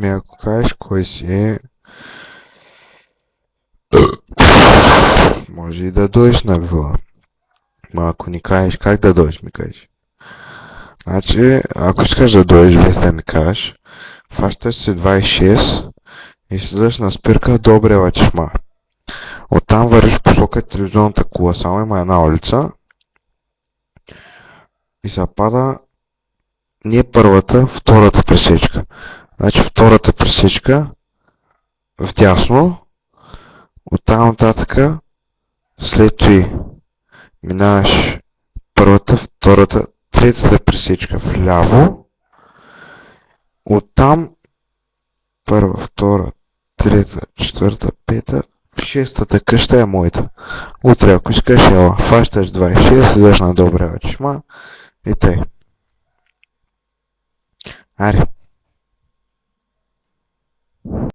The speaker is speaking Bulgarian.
Ако кажеш кой си, може и да дойдеш на вила. Ма ако ни кажеш как да дойдеш, ми кажеш. Значи, ако искаш да дойдеш без да ми кажеш, фащаш си 26 и слизаш на спирка Добрева чешма. Оттам вървиш посока телевизионната кула, само има една улица и се пада не първата, втората пресечка. Значи втората пресечка вдясно, оттам нататък след това минаваш първата, втората, третата пресечка вляво, оттам първа, втора, трета, четвърта, пета, шестата къща е моята. Утре, ако искаш, ела, фащаш 26, слизаш на Добрева чешма и тъй. Аре.